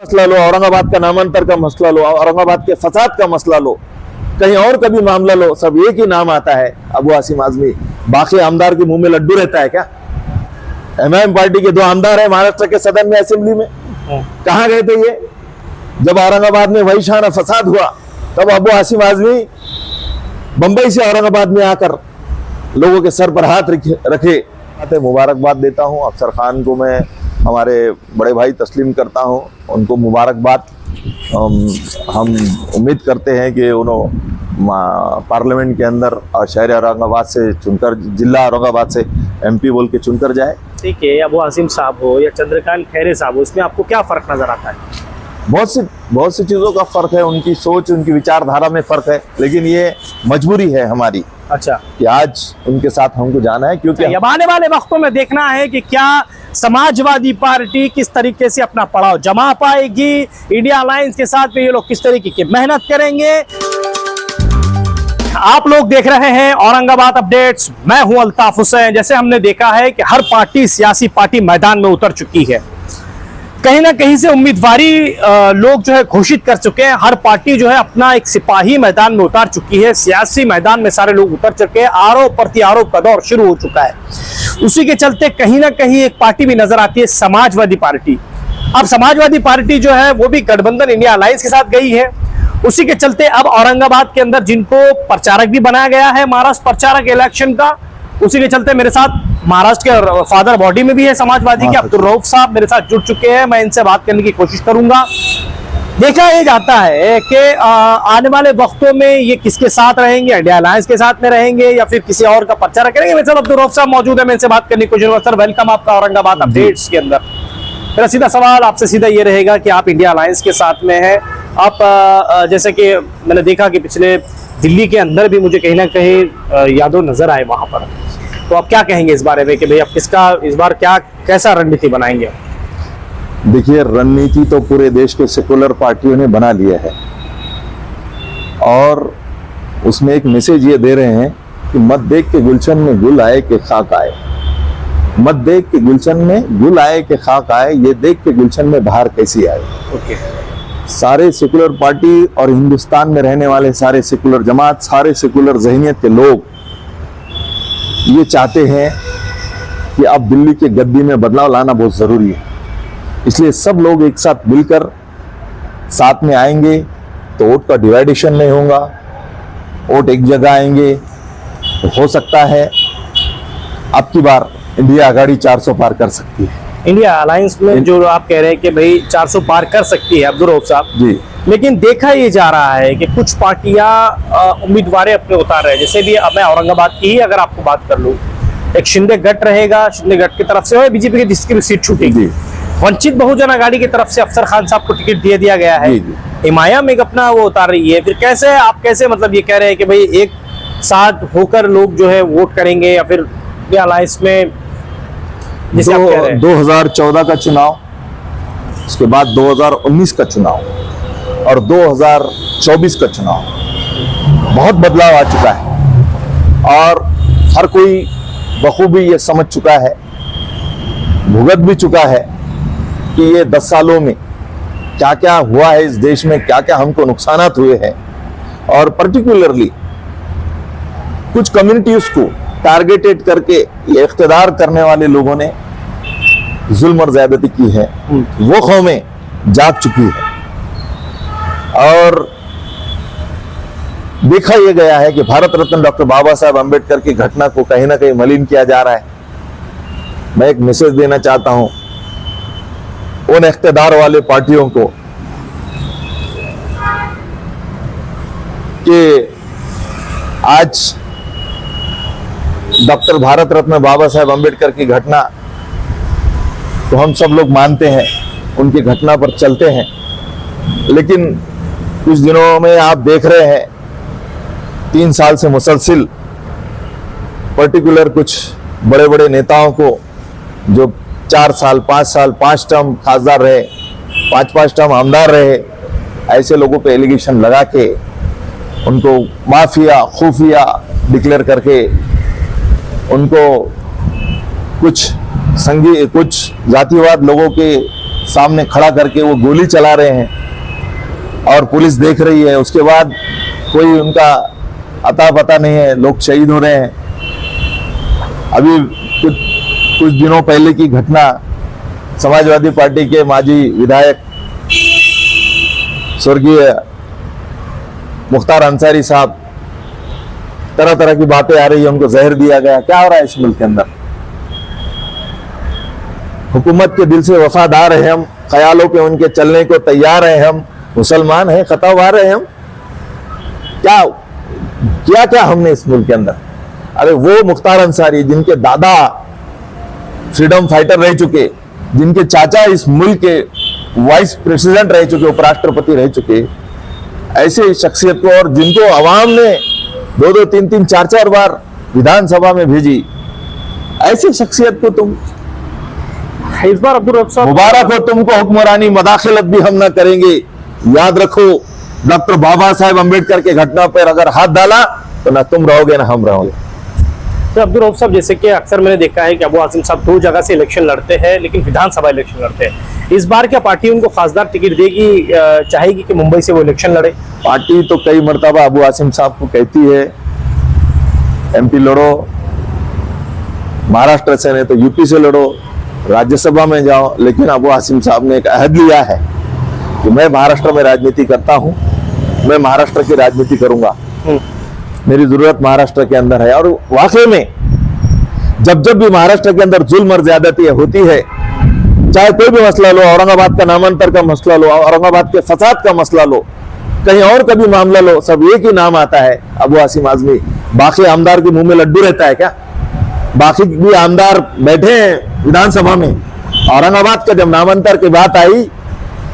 मसला लो, औरंगाबाद का नामांतर का मसला लो, औरंगाबाद के फसाद का मसला लो, कहीं और का भी मामला लो, सब एक ही नाम आता है, अबू आसिम आजमी। बाकी आमदार के मुंह में लड्डू रहता है क्या? एमआईएम पार्टी के 2 आमदार है महाराष्ट्र के सदन में, असेंबली में, कहां गए थे ये? जब औरंगाबाद में वही शाना फसाद हुआ तब अबू आसिम आजमी बंबई से औरंगाबाद में आकर लोगों के सर पर हाथ रखे। मुबारकबाद देता हूं अफसर खान को, मैं हमारे बड़े भाई तस्लीम करता हूं, उनको मुबारकबाद। हम उम्मीद करते हैं कि उन्होंने पार्लियामेंट के अंदर और शहर औरंगाबाद से चुनकर, जिला औरंगाबाद से एमपी बोल के चुनकर जाए। ठीक है, अबू आसिम साहब हो या चंद्रकांत खैरे साहब हो, इसमें आपको क्या फर्क नजर आता है? बहुत सी चीजों का फर्क है, उनकी सोच, उनकी विचारधारा में फर्क है, लेकिन ये मजबूरी है हमारी। अच्छा, कि आज उनके साथ हमको जाना है, क्योंकि अब आने वाले वक्तों में देखना है कि क्या समाजवादी पार्टी किस तरीके से अपना पड़ाव जमा पाएगी, इंडिया अलायंस के साथ में ये लोग किस तरीके की मेहनत करेंगे। आप लोग देख रहे हैं औरंगाबाद अपडेट्स, मैं हूं अल्ताफ हुसैन। जैसे हमने देखा है कि हर पार्टी, सियासी पार्टी मैदान में उतर चुकी है, कहीं ना कहीं से उम्मीदवारी लोग जो है घोषित कर चुके हैं। हर पार्टी जो है अपना एक सिपाही मैदान में उतार चुकी है, सियासी मैदान में सारे लोग उतर चुके हैं, आरोप प्रत्यारोप का दौर शुरू हो चुका है। उसी के चलते कहीं ना कहीं एक पार्टी भी नजर आती है, समाजवादी पार्टी। अब समाजवादी पार्टी जो है वो भी गठबंधन इंडिया अलायंस के साथ गई है। उसी के चलते अब औरंगाबाद के अंदर जिनको प्रचारक भी बनाया गया है, महाराष्ट्र प्रचारक इलेक्शन का, उसी के चलते मेरे साथ महाराष्ट्र के फादर बॉडी में भी है समाजवादी के अब्दुल रऊफ साहब मेरे साथ जुड़ चुके हैं। मैं इनसे बात करने की कोशिश करूंगा। देखा ये जाता है कि आने वाले वक्तों में ये किसके साथ रहेंगे, इंडिया अलायंस के साथ में रहेंगे या फिर किसी और का प्रचार करेंगे। मेरे साथ अब्दुल रऊफ साहब मौजूद है, मैं इनसे बात करने की कोशिश करूंगा। सर, वेलकम आपका औरंगाबाद अपडेट्स के अंदर। मेरा सीधा सवाल आपसे सीधा ये रहेगा कि आप इंडिया अलायंस के साथ में है, आप जैसे कि मैंने देखा कि पिछले दिल्ली के अंदर भी मुझे कहीं ना कहीं यादव नजर आए वहां पर, तो आप क्या कहेंगे इस बारे में कि भाई आप किसका इस बार क्या कैसा रणनीति बनाएंगे? देखिए, रणनीति तो पूरे देश के सेकुलर पार्टियों ने बना लिया है और उसमें एक मैसेज ये दे रहे हैं कि मत देख के गुलशन में गुल आए कि खाक आए, मत देख के गुलशन में गुल आए कि खाक आए, ये देख के गुलशन में बाहर कैसी आए। ओके। सारे सेकुलर पार्टी और हिंदुस्तान में रहने वाले सारे सेकुलर जमात, सारे सेकुलर ज़हनियत के लोग ये चाहते हैं कि अब दिल्ली के गद्दी में बदलाव लाना बहुत जरूरी है। इसलिए सब लोग एक साथ मिलकर साथ में आएंगे तो वोट का डिवाइडेशन नहीं होगा, वोट एक जगह आएंगे तो हो सकता है अब की बार इंडिया आघाड़ी 400 पार कर सकती है। इंडिया अलायंस में जो आप कह रहे हैं कि भाई 400 पार कर सकती है अब्दुल रऊफ साहब जी, लेकिन देखा ये जा रहा है कि कुछ पार्टियां उम्मीदवार अपने उतार रहे हैं। जैसे भी अब मैं औरंगाबाद की ही अगर आपको बात कर लूं, एक शिंदे गट रहेगा, शिंदे गट की तरफ से बीजेपी की जिसकी भी सीट छूटेगी, वंचित बहुजन आघाड़ी की तरफ से अफसर खान साहब को टिकट दे दिया गया है, हिमायम एक अपना वो उतार रही है। फिर कैसे आप कैसे मतलब ये कह रहे हैं कि भाई एक साथ होकर लोग जो है वोट करेंगे या फिर अलायंस में 2014 का चुनाव, उसके बाद 2019 का चुनाव और 2024 का चुनाव, बहुत बदलाव आ चुका है और हर कोई बखूबी ये समझ चुका है, भुगत भी चुका है कि ये 10 सालों में क्या क्या हुआ है इस देश में, क्या क्या हमको नुकसानात हुए हैं और पर्टिकुलरली कुछ कम्युनिटीज को टारगेटेड करके ये इख्तिदार करने वाले लोगों ने जुल्म और ज्यादती की है। वो कौमें जाग चुकी है और देखा यह गया है कि भारत रत्न डॉक्टर बाबा साहब अम्बेडकर की घटना को कहीं ना कहीं मलिन किया जा रहा है। मैं एक मैसेज देना चाहता हूं उन इख्तिदार वाले पार्टियों को कि आज डॉक्टर भारत रत्न बाबा साहेब अम्बेडकर की घटना तो हम सब लोग मानते हैं, उनकी घटना पर चलते हैं, लेकिन कुछ दिनों में आप देख रहे हैं 3 साल से मुसलसिल पर्टिकुलर कुछ बड़े बड़े नेताओं को जो 4 साल 5 साल 5 टर्म खासदार रहे, 5 टर्म आमदार रहे, ऐसे लोगों पे एलिगेशन लगा के उनको माफिया खुफिया डिक्लेयर करके उनको कुछ जातिवाद लोगों के सामने खड़ा करके वो गोली चला रहे हैं और पुलिस देख रही है, उसके बाद कोई उनका अता पता नहीं है, लोग शहीद हो रहे हैं। अभी कुछ दिनों पहले की घटना, समाजवादी पार्टी के माजी विधायक स्वर्गीय मुख्तार अंसारी साहब, तरह तरह की बातें आ रही है, उनको जहर दिया गया। क्या हो रहा है इस मुल्क के अंदर? हुकूमत के दिल से वफादार है हम, ख्यालों पे उनके चलने को तैयार है हम, मुसलमान हैं, खतावार है हम। क्या क्या क्या हमने इस मुल्क के अंदर? अरे वो मुख्तार अंसारी जिनके दादा फ्रीडम फाइटर रह चुके, जिनके चाचा इस मुल्क के वाइस प्रेसिडेंट रह चुके, उपराष्ट्रपति रह चुके, ऐसे शख्सियत को, और जिनको अवाम ने 2-2, 3-3, 4-4 बार विधानसभा में भेजी, ऐसी शख्सियत को तुम, इस बार अब्दुल रऊफ साहब, मुबारक हो तुमको, हुक्मरानी मदाखिलत भी हम ना करेंगे। याद रखो, डॉक्टर बाबा साहेब अम्बेडकर के घटना पर अगर हाथ डाला तो ना तुम रहोगे ना हम रहोगे। तो अब्दुल रऊफ साहब, जैसे कि अक्सर मैंने देखा है कि अबू आसिम साहब 2 जगह से इलेक्शन लड़ते हैं, लेकिन विधानसभा इलेक्शन लड़ते हैं। इस बार क्या पार्टी उनको खासदार टिकट देगी, चाहेगी कि मुंबई से वो इलेक्शन लड़े? पार्टी तो कई मरतबा अबू आसिम साहब को कहती है MP लड़ो, महाराष्ट्र से नहीं तो यूपी से लड़ो, राज्यसभा में जाओ, लेकिन अबू आसिम साहब ने एक अहद लिया है कि मैं महाराष्ट्र में राजनीति करता हूं, मैं महाराष्ट्र की राजनीति करूंगा, मेरी जरूरत महाराष्ट्र के अंदर है। और वाकई में जब जब भी महाराष्ट्र के अंदर जुल्म और ज्यादती होती है, चाहे कोई भी मसला लो, औरंगाबाद का नामांतर का मसला लो, औरंगाबाद के फसाद का मसला लो, कहीं और का भी मामला लो, सब एक ही नाम आता है, अबू आसिम आजमी। बाकी आमदार के मुंह में लड्डू रहता है क्या? बाकी भी आमदार बैठे हैं विधानसभा में, औरंगाबाद का जब नामांतर की बात आई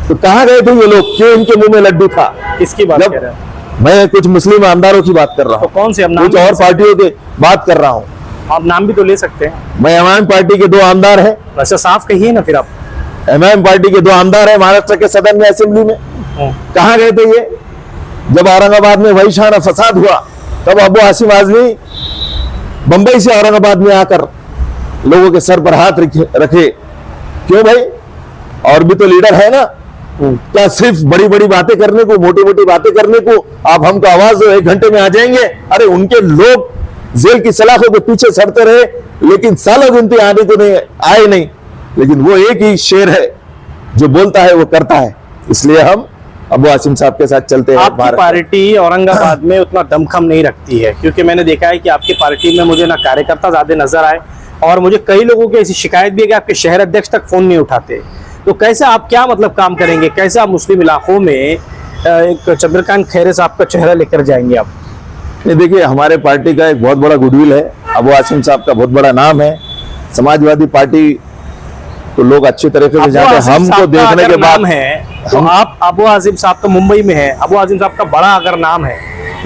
तो कहां गए थे ये लोग? क्यों इनके मुंह में लड्डू था? किसकी बात कर रहे हैं? मैं कुछ मुस्लिम आमदारों की बात कर रहा हूँ। तो कौन से? कुछ और पार्टियों की बात कर रहा हूँ। आप नाम भी तो ले सकते हैं। मैं एमआईएम पार्टी के 2 आमदार हैं। वैसे साफ कहिए ना फिर आप। एमआईएम पार्टी के 2 आमदार हैं महाराष्ट्र के सदन में, असेंबली में। कहां गए थे ये? जब औरंगाबाद में वही शान फसाद हुआ तब अबू आसिम आजमी बंबई से औरंगाबाद में आकर लोगों के सर पर हाथ रखे। क्यों भाई? और भी तो लीडर है ना। क्या सिर्फ बड़ी बड़ी बातें करने को, मोटी मोटी बातें करने को आप हमको आवाज दो 1 घंटे में आ जाएंगे? अरे उनके लोग जेल की सलाखों के पीछे सड़ते रहे, लेकिन सालों गिनती आने को नहीं आए नहीं। लेकिन वो एक ही शेर है जो बोलता है वो करता है। इसलिए हम अबू आसिम साहब के साथ चलते हैं। आपकी पार्टी औरंगाबाद में उतना दमखम नहीं रखती है, क्योंकि मैंने देखा है कि आपकी पार्टी में मुझे ना कार्यकर्ता ज्यादा नजर आए, और मुझे कई लोगों की ऐसी शिकायत भी है कि आपके शहर अध्यक्ष तक फोन नहीं उठाते। तो कैसे आप, क्या मतलब काम करेंगे? कैसे आप मुस्लिम इलाकों में एक चंद्रकांत खैरे साहब का चेहरा लेकर जाएंगे आप? नहीं, देखिए, हमारे पार्टी का एक बहुत बड़ा गुडविल है, अबू आसिम साहब का बहुत बड़ा नाम है। समाजवादी पार्टी तो लोग अच्छी तरीके से जानते हैं। हमको देखने के बाद है तो आप, अबू आसिम साहब तो मुंबई में है, अबू आसिम साहब का बड़ा अगर नाम है,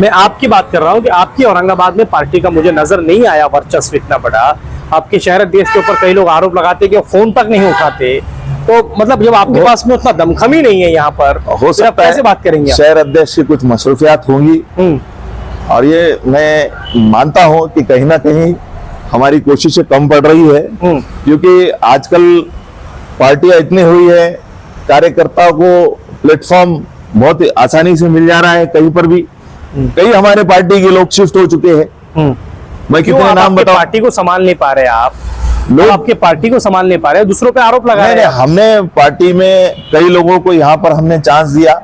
मैं आपकी बात कर रहा हूँ कि आपकी औरंगाबाद में पार्टी का मुझे नजर नहीं आया वर्चस्व इतना बड़ा। आपके शहर अध्यक्ष के ऊपर कई लोग आरोप लगाते कि वो फोन तक नहीं उठाते। तो मतलब जब आपके पास में उतना दमखम ही नहीं है यहाँ पर, हो सकता है कैसे बात करेंगे? शहर अध्यक्ष की कुछ मसरूफियात होंगी, और ये मैं मानता हूँ कि कहीं ना कहीं हमारी कोशिशें कम पड़ रही है, क्योंकि आजकल पार्टियां इतनी हुई है, कार्यकर्ताओं को प्लेटफॉर्म बहुत आसानी से मिल जा रहा है। कहीं पर भी कई हमारे पार्टी के लोग शिफ्ट हो चुके हैं। मैं कितने नाम बताऊं? पार्टी को संभाल नहीं पा रहे आप लोग, आपके पार्टी को संभाल नहीं पा रहे, दूसरों पे आरोप लगा रहे हैं। हमने पार्टी में कई लोगों को यहाँ पर हमने चांस दिया,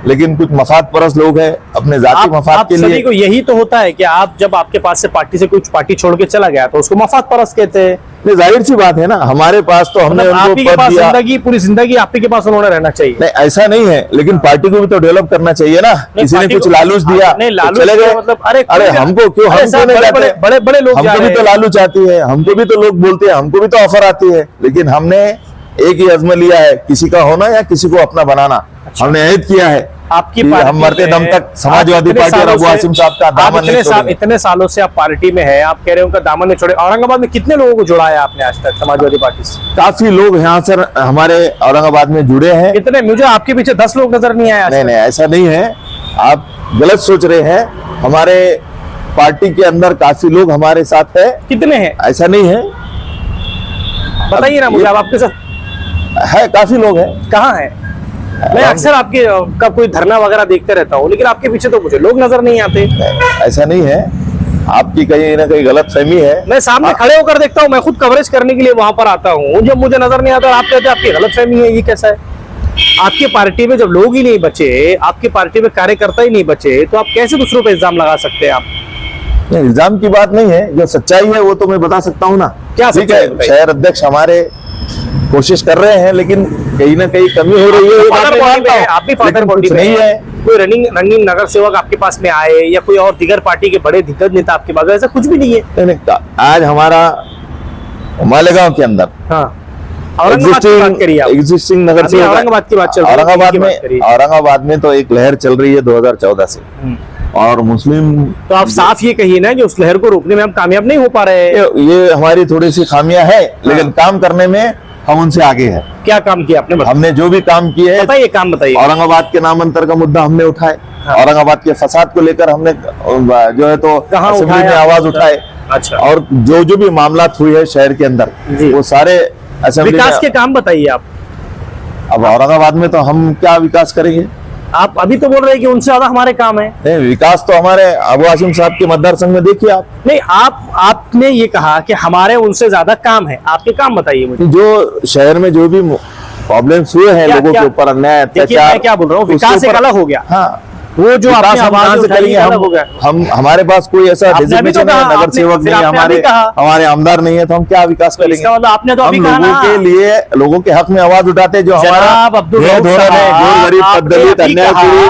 लेकिन कुछ मफाद परस्त लोग हैं, अपने जाती मफाद के लिए। सभी को यही तो होता है कि आप जब आपके पास से पार्टी से कुछ पार्टी छोड़ के चला गया तो उसको मफाद परस्त कहते हैं। जाहिर सी बात है ना, हमारे पास तो हमने उनको पद दिया। जिंदगी, पूरी जिंदगी आपके के पास उन्होंने रहना चाहिए। नहीं, ऐसा नहीं है, लेकिन पार्टी को भी तो डेवलप करना चाहिए ना। किसी ने कुछ लालूच दिया, चले गए। मतलब अरे हमको क्यों? हमको बड़े बड़े लोग, हमको भी तो लालूच आती है, हमको भी तो लोग बोलते हैं, हमको भी तो ऑफर आती है, लेकिन हमने एक ही अज़्म लिया है, किसी का होना या किसी को अपना बनाना। हमने ऐद किया है आपकी हम मरते दम तक समाजवादी पार्टी और अबू आसिम साहब का दामन नहीं छोड़ेंगे। इतने सालों से आप पार्टी में हैं, आप कह रहे हो उनका दामन नहीं छोड़े। औरंगाबाद में कितने लोगों को जुड़ाया आपने आज तक समाजवादी पार्टी से? काफी लोग यहाँ से हमारे औरंगाबाद में जुड़े हैं। कितने? मुझे आपके पीछे 10 लोग नजर नहीं आया। नहीं, ऐसा नहीं है, आप गलत सोच रहे हैं। हमारे पार्टी के अंदर काफी लोग हमारे साथ है। कितने हैं? ऐसा नहीं है, बताइए ना मुझे। आपके साथ है, काफी लोग हैं। कहाँ है? मैं अक्सर आपके का कोई धरना वगैरह देखते रहता हूँ, लेकिन आपके पीछे तो मुझे लोग नजर नहीं आते। ऐसा नहीं है, आपकी कहीं ना कहीं गलत फहमी है। मैं सामने खड़े होकर देखता हूँ, मैं खुद कवरेज करने के लिए वहां पर आता हूँ, जब मुझे नजर नहीं आता आप कहते हैं आपकी गलत फहमी है। ये कैसा है? आपकी पार्टी में जब लोग ही नहीं बचे, आपकी पार्टी में कार्यकर्ता ही नहीं बचे, तो आप कैसे दूसरों पर इल्जाम लगा सकते हैं? आप इल्जाम की बात नहीं है, जो सच्चाई है वो तो मैं बता सकता हूँ ना। क्या ठीक सच्चाई है, बताइए? शहर अध्यक्ष हमारे कोशिश कर रहे हैं, लेकिन कहीं ना कहीं कमी हो रही है, ये बात मैं मानता हूं। आप भी फादर लेकिन बॉडी कुछ में नहीं है। कोई रंगीन नगर सेवक आपके पास में आए या कोई और दीगर पार्टी के बड़े दिग्गज नेता आपके पास, ऐसा कुछ भी नहीं है। नहीं, आज हमारा मालेगांव के अंदर हाँ, औरंगाबाद की बात करिए आप। एग्जिस्टिंग नगर अभी सेवक, औरंगाबाद की बात चल रही है, औरंगाबाद में तो एक लहर चल रही है 2014 से, और मुस्लिम, तो आप साफ ये कहिए ना कि उस लहर को रोकने में हम कामयाब नहीं हो पा रहे हैं। ये हमारी थोड़ी सी खामियां है, लेकिन काम करने में हम उनसे आगे हैं। क्या काम किया आपने? हमने जो भी काम किए हैं, बताइए, काम बताइए। औरंगाबाद के नामांतर का मुद्दा हमने उठाए, औरंगाबाद के फसाद को लेकर हमने जो है तो कहाँ असेंबली में उठाया? आवाज उठाए। अच्छा, और जो भी मामला हुए हैं शहर के अंदर, जी। वो सारे असेंबली विकास में। के काम बताइए आप। अब औरंगाबाद में तो हम क्या विकास करेंगे? आप अभी तो बोल रहे हैं कि उनसे ज्यादा हमारे काम है। नहीं, विकास तो हमारे अबू आसिम साहब के मतदार संघ में देखिए आप। नहीं, आपने ये कहा कि हमारे उनसे ज्यादा काम है, आपके काम बताइए मुझे। जो शहर में जो भी प्रॉब्लम्स हुए हैं, लोगों के ऊपर अन्याय देखिए, अत्याचार, मैं क्या बोल रहा हूँ, विकास एक अलग हो गया। हाँ, वो जो विकास आपने हम आवाज कहाँ से उठाई, करेंगे? अलग हो गया। हम हमारे पास कोई ऐसा आपने अभी तो डेजिग्नेशन है, कहा, नगर आपने- सेवक फिर नहीं है, आपने अभी कहा। हमारे आमदार नहीं है, तो हम क्या विकास तो करेंगे? इसका मतलब आपने तो अभी हम कहा लोगों ना। के लिए, लोगों के हक में आवाज उठाते, जो हमारा जनाब अब्दुल न्याय रऊफ धोरण है, साहब, जो गरीब, आपने दलित, अभी अन्याय कहा- पीड़ित,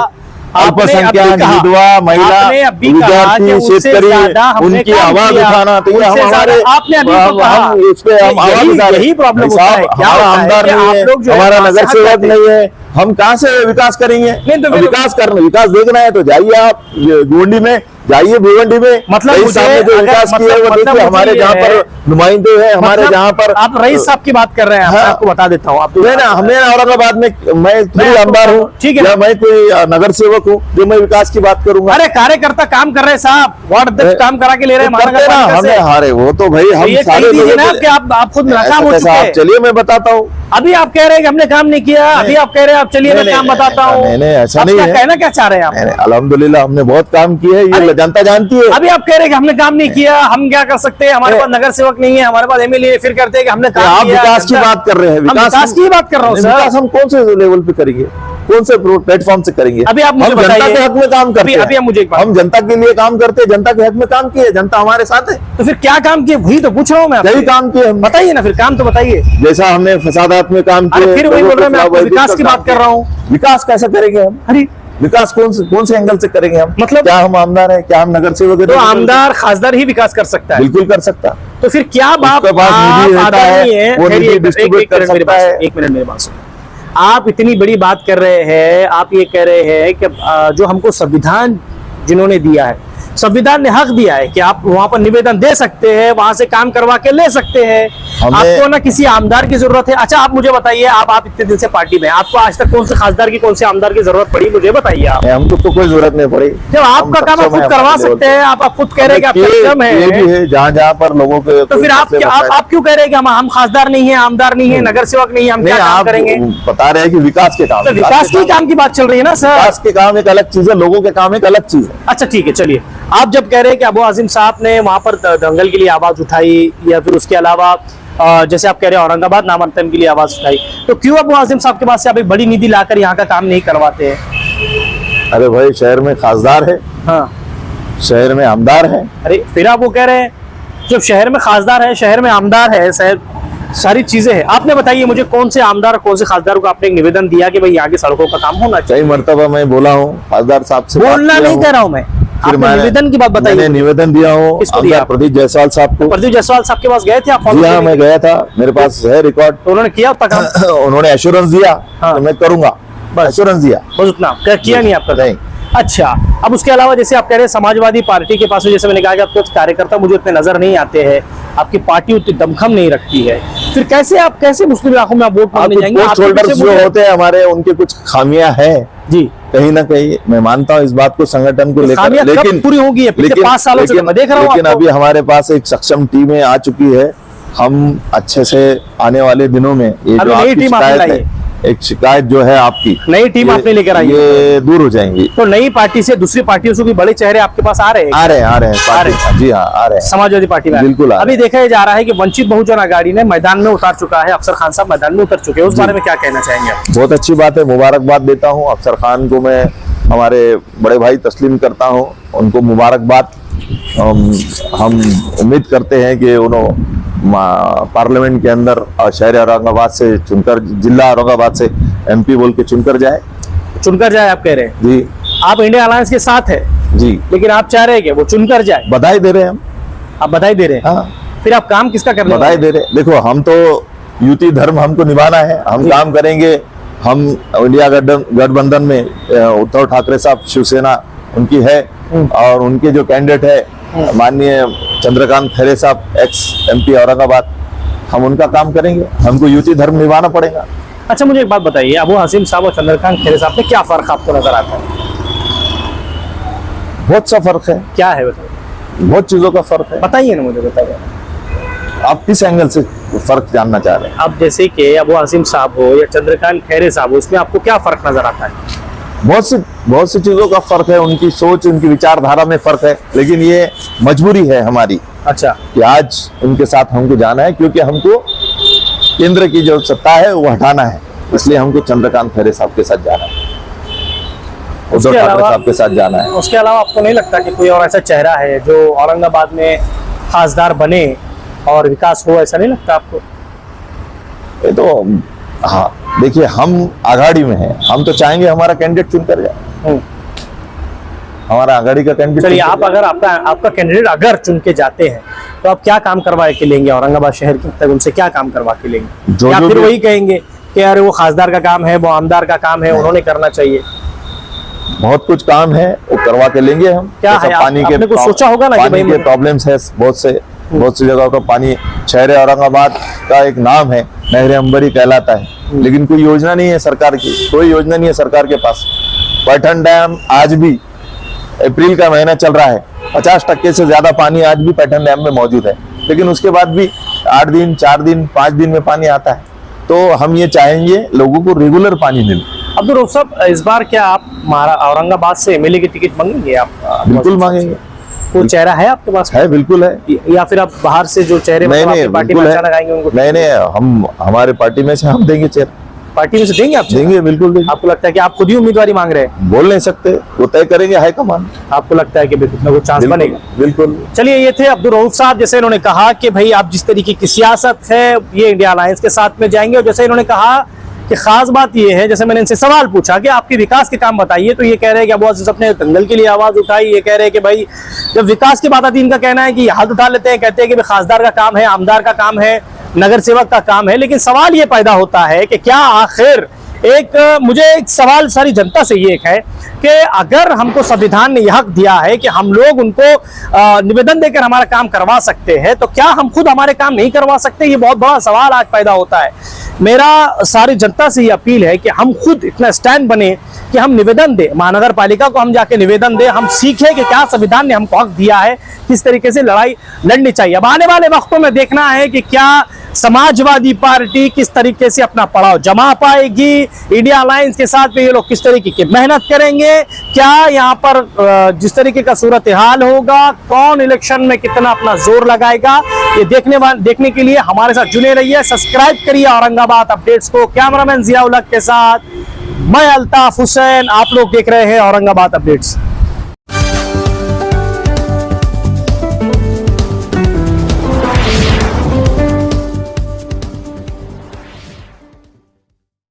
आपने अल्पसंख्यक, अभी कहा- विधवा, महिला, आपने अभी कहा कि विद्यार्थी, उससे शेतकरी, ज्यादा हमने उनकी काम आवाज किया। उठाना, तो ये उससे हम हमारे, ज्यादा आपने अभी तो कहा। हम इस पे हम आवाज यही- उठा रहे हैं। यही प्रॉब्लम भाई होता है। साहब, क्या हमारा होता है आमदार कि नहीं आप है, लोग जो है हमारा पास नगर हट सेवक जाते हैं। नहीं है, हम कहाँ से विकास करेंगे? नहीं, तो फिर- विकास देखना है तो जाइए आप गोंडी में, जाइए भिवंडी में, मतलब कई मुझे सामने जो अगर- विकास किया है वो मतलब देखिए। हमारे मुझे जहाँ ये पर है- नुमाइंदे हैं, हमारे मतलब जहाँ पर आप रईस साहब की बात कर रहे हैं, मैं हाँ। आपको बता देता हूँ। आप मैं ना, हमें औरंगाबाद में मैं कोई आपको आमदार हूँ, ठीक है या ना? मैं कोई नगर सेवक हूँ जो मैं विकास की बात करूंगा? अरे कार्यकर्ता काम कर रहे हैं साहब, वार्ड अध्यक्ष काम करा के ले रहे हैं करते ना, महानगर हमें पालिका से। हारे वो तो भाई तो हम ये सारे कह दीजिए लोगों ना के- कि आप खुद नाकाम हो ऐसा चुके कैसा? आप हैं। चलिए मैं बताता हूँ। अभी आप कह रहे हैं कि हमने काम नहीं किया, अभी आप कह रहे हैं आप चलिए मैं नहीं, काम नहीं, बताता हूँ। नहीं, ऐसा आप नहीं क्या है। कहना क्या चाह रहे हैं आप? अल्हम्दुलिल्लाह हमने बहुत काम किए, ये अरे- जनता जानती है। अभी आप कह रहे हैं कि हमने काम नहीं किया, हम क्या कर सकते हैं, हमारे पास नगर सेवक नहीं है, हमारे पास एमएलए, फिर कहते हैं कि हमने काम आप किया। विकास की बात कर रहे हैं, हम विकास की बात कर रहा हूँ सर। विकास हम कौन से लेवल पे करेंगे, कौन से प्लेटफॉर्म से करेंगे? अभी आप मुझे हम जनता बताइए। के हक में काम करते हैं। अभी मुझे एक बात- हम जनता के लिए काम करते हैं, जनता के हक में काम किए, जनता हमारे साथ है। तो फिर क्या काम किए, वही तो पूछ रहा हूँ मैं आपसे। यही काम किए हम, बताइए ना, फिर काम तो बताइए। जैसा हमने फसादात में काम अरे किए। फिर वही लोगों बोल रहे हैं, के मैं आपको खिलाफ विकास की काम बात कर किए। रहा हूँ। विकास कैसे करेंगे हम? अरे विकास कौन से एंगल से करेंगे हम? मतलब- क्या हम आमदार है, क्या हम नगर सेवक तो हैं? आमदार खासदार ही विकास कर सकता है। बिल्कुल कर सकता। तो फिर क्या बात उसके पास निधि रहता है, वो निधि distribute कर सकता है। एक मिनट मेरे पास आप इतनी बड़ी बात कर रहे हैं, आप ये कह रहे हैं कि जो हमको संविधान जिन्होंने दिया है, संविधान ने हक दिया है कि आप वहां पर निवेदन दे सकते हैं, वहां से काम करवा के ले सकते हैं, आपको ना किसी आमदार की जरूरत है। अच्छा आप मुझे बताइए, आप इतने दिन से पार्टी में, आपको आज तक कौन से खासदार की, कौन से आमदार की जरूरत पड़ी, मुझे बताइए आप। हमको तो कोई जरूरत नहीं पड़ी, जब आपका काम आप खुद करवा सकते हैं, आप खुद कह रहे हैं कि आप सक्षम ये है, भी है जहाँ पर लोगों के। तो फिर आप क्यों कह रहे हैं कि हम खासदार नहीं है, आमदार नहीं है, नगर सेवक नहीं है, हम क्या काम आप करेंगे? बता रहे हैं कि विकास के काम, तो विकास की काम की बात चल रही है ना सर। विकास के काम एक अलग चीज है, लोगों के काम एक अलग चीज है। अच्छा ठीक है, चलिए आप जब कह रहे हैं कि अबू आसिम साहब ने वहां पर दंगल के लिए आवाज उठाई, या फिर उसके अलावा जैसे आप कह रहे हैं औरंगाबाद नामांकन के लिए आवाज उठाई, तो क्यों अबू आसिम साहब के पास से आप एक बड़ी निधि लाकर यहाँ का काम नहीं करवाते हैं? अरे भाई शहर में खासदार है, हाँ, शहर में आमदार है। अरे फिर आप वो कह रहे हैं जब शहर में खासदार है, शहर में आमदार है, सारी चीजें हैं। आपने बताइए मुझे कौन से आमदार और कौन से खासदार को आपने एक निवेदन दिया कि भाई यहाँ की सड़कों का काम होना चाहिए? कई मरतबा मैं बोला हूँ खासदार साहब से, बोलना नहीं कह रहा हूँ मैं, आपने निवेदन की बात बताइए। मैंने निवेदन दिया हूँ किसको दिया? प्रदीप जायसवाल साहब को। प्रदीप जायसवाल साहब के पास गए थे आप? जी हाँ, मैं गया था, मेरे पास है रिकॉर्ड। तो उन्होंने किया उतना काम? उन्होंने एश्योरेंस दिया हाँ। तो मैं करूंगा, एश्योरेंस दिया, बस उतना किया नहीं आपका? नहीं। अच्छा, अब उसके अलावा जैसे आप कह रहे हैं समाजवादी पार्टी के पास, जैसे मैंने कहा कि आपके कार्यकर्ता मुझे उतने नजर नहीं आते हैं, आपकी पार्टी उतनी दमखम नहीं रखती है, फिर कैसे मुस्लिम इलाकों में आप वोट मांगने जाएंगे? पोस्ट होल्डर्स जो होते हैं हमारे, उनके कुछ खामियां हैं जी, कहीं ना कहीं। मैं मानता हूँ इस बात को संगठन को लेकर, खामियां कब पूरी होंगी? पिछले 5 सालों से मैं देख रहा हूँ लेकिन आपको। अभी हमारे पास एक सक्षम टीमें आ चुकी है, हम अच्छे से आने वाले दिनों में ये अभी जो नई आपकी टीम आपने शिकायत लाई है, एक शिकायत जो है आपकी, नई टीम आपने लेकर आई है। ये दूर हो जाएंगी। तो नई पार्टी से दूसरी पार्टियों से भी बड़े चेहरे आपके पास आ रहे हैं? आ रहे हैं पार्टी, जी हाँ आ रहे हैं। समाजवादी पार्टी में बिल्कुल आ रहे अभी देखा जा रहा है कि वंचित बहुजन आघाड़ी ने मैदान में उतार चुका है, अफसर खान साहब मैदान में उतर चुके हैं, उस बारे में क्या कहना चाहेंगे आप? बहुत अच्छी बात है, मुबारकबाद देता हूँ अफसर खान को, मैं हमारे बड़े भाई तस्लीम करता हूँ, उनको मुबारकबाद। हम उम्मीद करते हैं कि उन्होंने पार्लियामेंट के अंदर शहर औरंगाबाद से चुनकर, जिला औरंगाबाद से MP बोल के चुनकर जाए आप कह रहे हैं जी। आप इंडिया अलायंस के साथ है जी, लेकिन आप चाह रहे हैं कि वो चुनकर जाए? बधाई दे रहे हैं हम। आप बधाई दे रहे हैं? हाँ, फिर आप काम किसका करने वाले बधाई हैं? दे रहे हैं। देखो, हम तो युति धर्म हमको निभाना है, हम काम करेंगे। हम इंडिया गठबंधन में उद्धव ठाकरे साहब, शिवसेना उनकी है, और उनके जो कैंडिडेट है माननीय चंद्रकांत खैरे साहब, एक्स MP औरंगाबाद, हम उनका काम करेंगे। हमको युति धर्म निभाना पड़ेगा। अच्छा, मुझे एक बात बताइए, अबू हासिम साहब और चंद्रकांत खैरे साहब में क्या फर्क आपको नजर आता है? बहुत सा फर्क है, क्या है बताइए? बहुत चीजों का फर्क है। बताइए ना, मुझे बताइए। आप किस एंगल से फर्क जानना चाह रहे हैं? अब जैसे कि अबू हासिम साहब हो या चंद्रकांत खैरे साहब हो, इसमें आपको क्या फर्क नजर आता है? बहुत सी चीजों का फर्क है, उनकी सोच, उनकी विचारधारा में फर्क है, लेकिन ये मजबूरी है हमारी। अच्छा, कि आज उनके साथ हमको जाना है, क्योंकि हमको केंद्र की जो सत्ता है वो हटाना है, इसलिए हमको चंद्रकांत खैरे साहब के साथ जाना है, उद्धव ठाकरे साहब के साथ जाना है। उसके अलावा आपको नहीं लगता कि कोई और ऐसा चेहरा है जो औरंगाबाद में खासदार बने और विकास हो? ऐसा नहीं लगता आपको? ये तो हाँ, देखिए, हम आघाड़ी में हैं, हम तो चाहेंगे हमारा कैंडिडेट चुनकर जाए, हमारा आघाड़ी का कैंडिडेट। चलिए, आप अगर आपका कैंडिडेट अगर चुन के जाते हैं तो आप क्या काम करवा के लेंगे औरंगाबाद शहर के तक? उनसे क्या काम करवा के लेंगे? या फिर वही कहेंगे कि यार वो खासदार का काम है, वो आमदार का काम है, उन्होंने करना चाहिए? बहुत कुछ काम है, वो करवा के लेंगे हम। क्या है, पानी के, आपने कुछ सोचा होगा ना कि पानी के प्रॉब्लम्स है, बहुत सी जगहों का पानी, शहर औरंगाबाद का एक नाम है, नहर अंबरी कहलाता है, लेकिन कोई योजना नहीं है सरकार की, कोई योजना नहीं है सरकार के पास। पैठन डैम आज भी, अप्रैल का महीना चल रहा है, 50% से ज्यादा पानी आज भी पैठन डैम में मौजूद है, लेकिन उसके बाद भी 8 दिन, 4 दिन, 5 दिन में पानी आता है। तो हम ये चाहेंगे लोगों को रेगुलर पानी मिले। अब्दुल रऊफ साहब, इस बार क्या आप औरंगाबाद से MLA की टिकट मांगेंगे? आप बिल्कुल मांगेंगे। कोई चेहरा है आपके पास? है, बिल्कुल है। या फिर आप बाहर से जो चेहरे नहीं, पार्टी में अचानक आएंगे उनको? नहीं, हम हमारे पार्टी में से हम देंगे चेहरा। पार्टी में से देंगे आप? देंगे, बिल्कुल देंगे। आपको लगता है कि आप खुद ही उम्मीदवारी मांग रहे हैं? बोल नहीं सकते, वो तय करेंगे हाईकमान। आपको लगता है कि कुछ चांस बनेगा? बिल्कुल। चलिए, ये थे अब्दुल रऊफ साहब। जैसे इन्होंने कहा कि भाई आप जिस तरीके की सियासत है, ये इंडिया अलायंस के साथ में जाएंगे, और जैसे इन्होंने कहा कि खास बात ये है, जैसे मैंने इनसे सवाल पूछा कि आपके विकास के काम बताइए, तो ये कह रहे हैं कि अबू हासिम अपने दंगल के लिए आवाज उठाई। ये कह रहे हैं कि भाई जब विकास की बात आती है, इनका कहना है कि हाथ उठा लेते हैं, कहते हैं कि खासदार का काम है, आमदार का काम है, नगर सेवक का काम है। लेकिन सवाल ये पैदा होता है कि क्या आखिर मुझे एक सवाल सारी जनता से ये है कि अगर हमको संविधान ने यह हक दिया है कि हम लोग उनको निवेदन देकर हमारा काम करवा सकते हैं, तो क्या हम खुद हमारे काम नहीं करवा सकते? ये बहुत बड़ा सवाल आज पैदा होता है। मेरा सारी जनता से ये अपील है कि हम खुद इतना स्टैंड बने कि हम निवेदन दें, महानगर पालिका को हम जाके निवेदन दें, हम सीखें कि क्या संविधान ने हमको हक दिया है, किस तरीके से लड़ाई लड़नी चाहिए। अब आने वाले वक्तों में देखना है कि क्या समाजवादी पार्टी किस तरीके से अपना पड़ाव जमा पाएगी, इंडिया अलायंस के साथ में ये लोग किस तरीके की मेहनत करेंगे, क्या यहाँ पर जिस तरीके का सूरत हाल होगा, कौन इलेक्शन में कितना अपना जोर लगाएगा, ये देखने के लिए हमारे साथ जुड़े रहिए। सब्सक्राइब करिए औरंगाबाद अपडेट्स को। कैमरामैन जिया उल हक के साथ मैं अल्ताफ हुसैन, आप लोग देख रहे हैं औरंगाबाद अपडेट्स।